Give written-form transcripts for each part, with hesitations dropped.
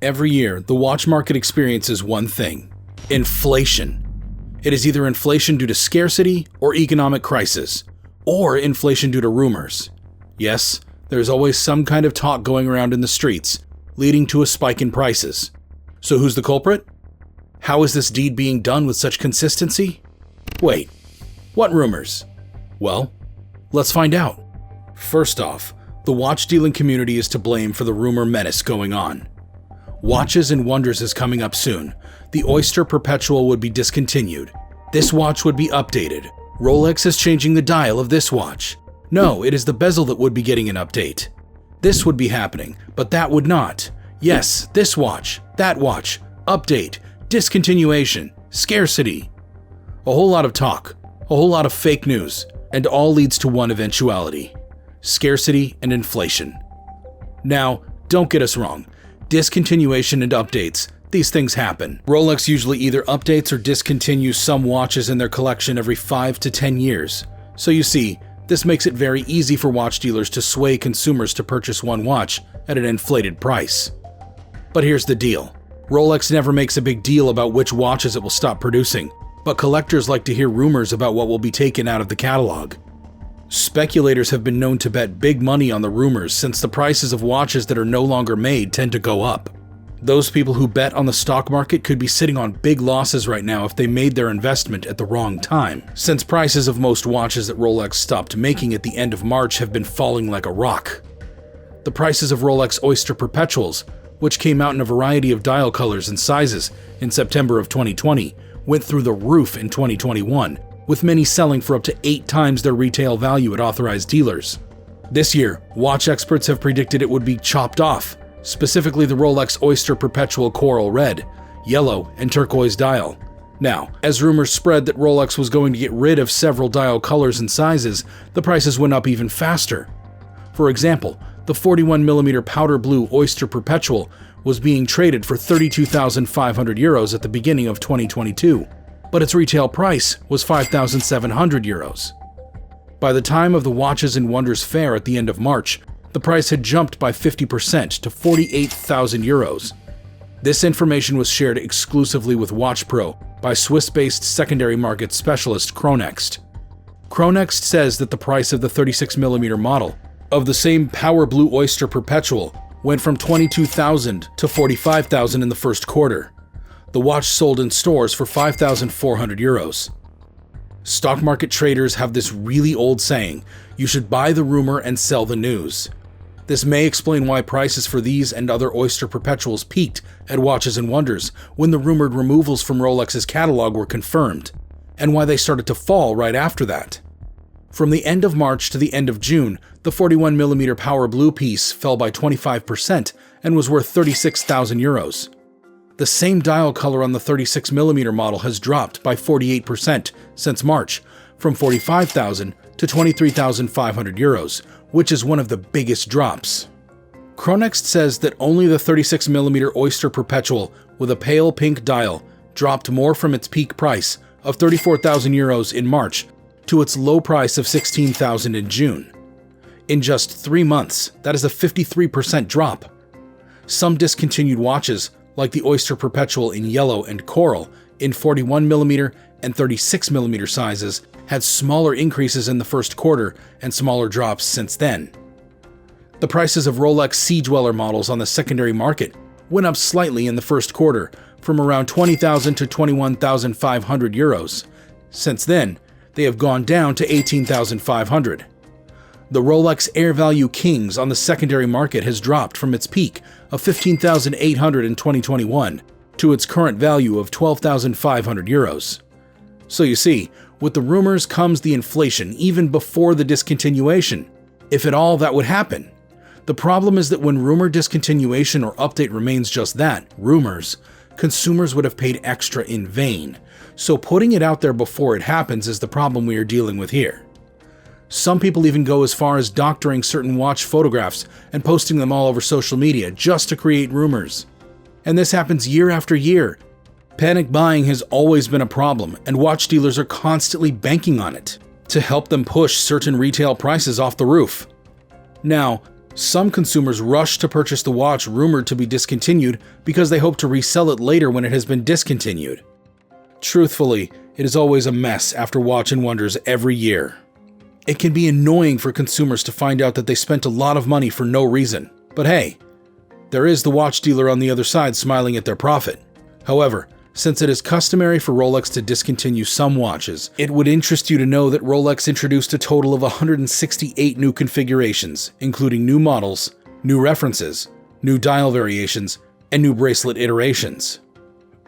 Every year, the watch market experiences one thing: inflation. It is either inflation due to scarcity or economic crisis, or inflation due to rumors. Yes, there's always some kind of talk going around in the streets, leading to a spike in prices. So who's the culprit? How is this deed being done with such consistency? Wait, what rumors? Well, let's find out. First off, the watch dealing community is to blame for the rumor menace going on. Watches and Wonders is coming up soon. The Oyster Perpetual would be discontinued. This watch would be updated. Rolex is changing the dial of this watch. No, it is the bezel that would be getting an update. This would be happening, but that would not. Yes, this watch, that watch, update, discontinuation, scarcity. A whole lot of talk, a whole lot of fake news, and all leads to one eventuality: scarcity and inflation. Now, don't get us wrong. Discontinuation and updates, these things happen. Rolex usually either updates or discontinues some watches in their collection every 5 to 10 years. So you see, this makes it very easy for watch dealers to sway consumers to purchase one watch at an inflated price. But here's the deal. Rolex never makes a big deal about which watches it will stop producing, but collectors like to hear rumors about what will be taken out of the catalog. Speculators have been known to bet big money on the rumors since the prices of watches that are no longer made tend to go up. Those people who bet on the stock market could be sitting on big losses right now if they made their investment at the wrong time, since prices of most watches that Rolex stopped making at the end of March have been falling like a rock. The prices of Rolex Oyster Perpetuals, which came out in a variety of dial colors and sizes in September of 2020, went through the roof in 2021, with many selling for up to 8 times their retail value at authorized dealers. This year, watch experts have predicted it would be chopped off, specifically the Rolex Oyster Perpetual Coral Red, Yellow, and Turquoise dial. Now, as rumors spread that Rolex was going to get rid of several dial colors and sizes, the prices went up even faster. For example, the 41mm powder blue Oyster Perpetual was being traded for €32,500 at the beginning of 2022. But its retail price was €5,700. By the time of the Watches and Wonders fair at the end of March, the price had jumped by 50% to €48,000. This information was shared exclusively with WatchPro by Swiss-based secondary market specialist Chronext. Chronext says that the price of the 36mm model of the same Power Blue Oyster Perpetual went from $22,000 to $45,000 in the first quarter. The watch sold in stores for €5,400. Stock market traders have this really old saying: you should buy the rumor and sell the news. This may explain why prices for these and other Oyster Perpetuals peaked at Watches and Wonders when the rumored removals from Rolex's catalog were confirmed, and why they started to fall right after that. From the end of March to the end of June, the 41mm Power Blue piece fell by 25% and was worth €36,000. The same dial color on the 36mm model has dropped by 48% since March, from $45,000 to €23,500, which is one of the biggest drops. Chronext says that only the 36mm Oyster Perpetual with a pale pink dial dropped more from its peak price of €34,000 in March to its low price of $16,000 in June. In just 3 months, that is a 53% drop. Some discontinued watches, like the Oyster Perpetual in yellow and coral, in 41mm and 36mm sizes, had smaller increases in the first quarter and smaller drops since then. The prices of Rolex Sea Dweller models on the secondary market went up slightly in the first quarter, from around €20,000 to €21,500. Since then, they have gone down to $18,500. The Rolex Air Value Kings on the secondary market has dropped from its peak of $15,800 in 2021 to its current value of €12,500. So you see, with the rumors comes the inflation even before the discontinuation, if at all that would happen. The problem is that when rumor discontinuation or update remains just that, rumors, consumers would have paid extra in vain. So putting it out there before it happens is the problem we are dealing with here. Some people even go as far as doctoring certain watch photographs and posting them all over social media just to create rumors. And this happens year after year. Panic buying has always been a problem, and watch dealers are constantly banking on it to help them push certain retail prices off the roof. Now, Some consumers rush to purchase the watch rumored to be discontinued because they hope to resell it later when it has been discontinued. Truthfully, it is always a mess after Watch and Wonders every year. It can be annoying for consumers to find out that they spent a lot of money for no reason. But hey, there is the watch dealer on the other side smiling at their profit. However, since it is customary for Rolex to discontinue some watches, it would interest you to know that Rolex introduced a total of 168 new configurations, including new models, new references, new dial variations, and new bracelet iterations.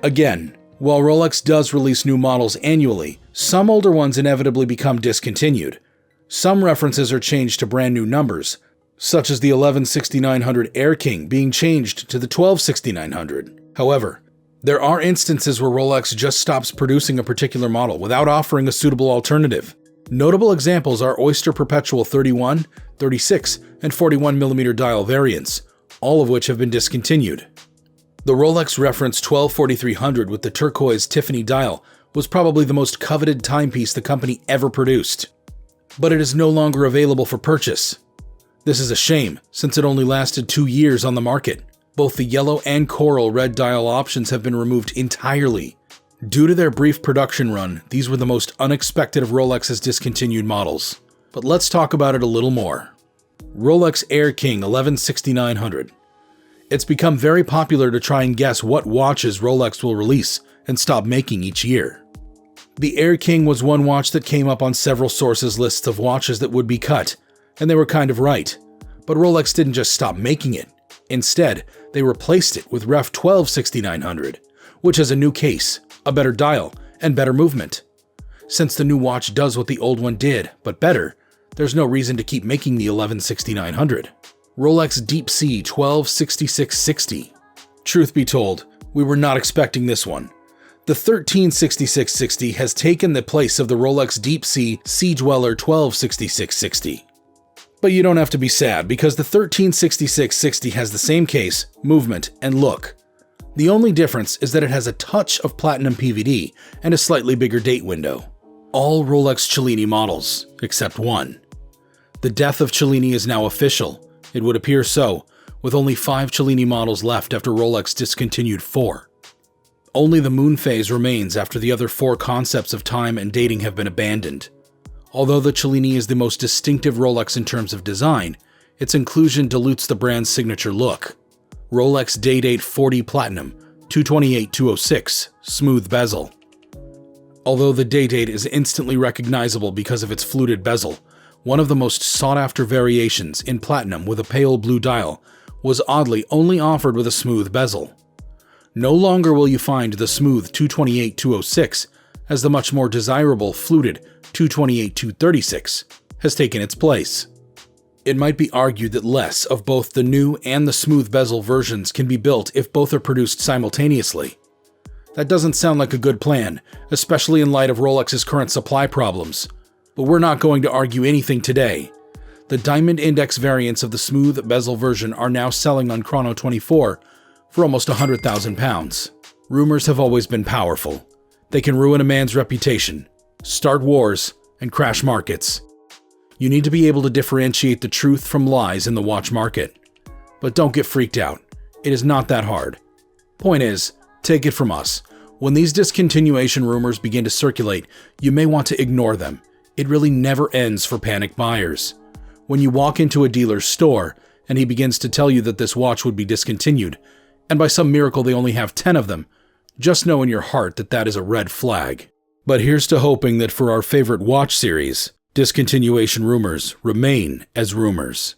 Again, while Rolex does release new models annually, some older ones inevitably become discontinued. Some references are changed to brand new numbers, such as the 116900 Air King being changed to the 126900. However, there are instances where Rolex just stops producing a particular model without offering a suitable alternative. Notable examples are Oyster Perpetual 31, 36, and 41mm dial variants, all of which have been discontinued. The Rolex reference 124300 with the turquoise Tiffany dial was probably the most coveted timepiece the company ever produced, but it is no longer available for purchase. This is a shame, since it only lasted 2 years on the market. Both the yellow and coral red dial options have been removed entirely. Due to their brief production run, these were the most unexpected of Rolex's discontinued models. But let's talk about it a little more. Rolex Air King 11600. It's become very popular to try and guess what watches Rolex will release and stop making each year. The Air King was one watch that came up on several sources' lists of watches that would be cut, and they were kind of right. But Rolex didn't just stop making it. Instead, they replaced it with Ref 126900, which has a new case, a better dial, and better movement. Since the new watch does what the old one did, but better, there's no reason to keep making the 11600. Rolex Deep Sea 126660. Truth be told, we were not expecting this one. The 136660 has taken the place of the Rolex Deep Sea Sea Dweller 126660. But you don't have to be sad, because the 136660 has the same case, movement, and look. The only difference is that it has a touch of platinum PVD and a slightly bigger date window. All Rolex Cellini models, except one. The death of Cellini is now official. It would appear so, with only 5 Cellini models left after Rolex discontinued 4. Only the moon phase remains after the other 4 concepts of time and dating have been abandoned. Although the Cellini is the most distinctive Rolex in terms of design, its inclusion dilutes the brand's signature look. Rolex Day-Date 40 Platinum, 228-206, smooth bezel. Although the Day-Date is instantly recognizable because of its fluted bezel, one of the most sought-after variations in platinum with a pale blue dial was oddly only offered with a smooth bezel. No longer will you find the smooth 228-206, as the much more desirable fluted 228-236 has taken its place. It might be argued that less of both the new and the smooth bezel versions can be built if both are produced simultaneously. That doesn't sound like a good plan, especially in light of Rolex's current supply problems. But we're not going to argue anything today. The Diamond Index variants of the smooth bezel version are now selling on Chrono24 for almost £100,000. Rumors have always been powerful. They can ruin a man's reputation, start wars, and crash markets. You need to be able to differentiate the truth from lies in the watch market. But don't get freaked out. It is not that hard. Point is, take it from us. When these discontinuation rumors begin to circulate, you may want to ignore them. It really never ends for panic buyers. When you walk into a dealer's store and he begins to tell you that this watch would be discontinued, and by some miracle they only have 10 of them, just know in your heart that that is a red flag. But here's to hoping that for our favorite watch series, discontinuation rumors remain as rumors.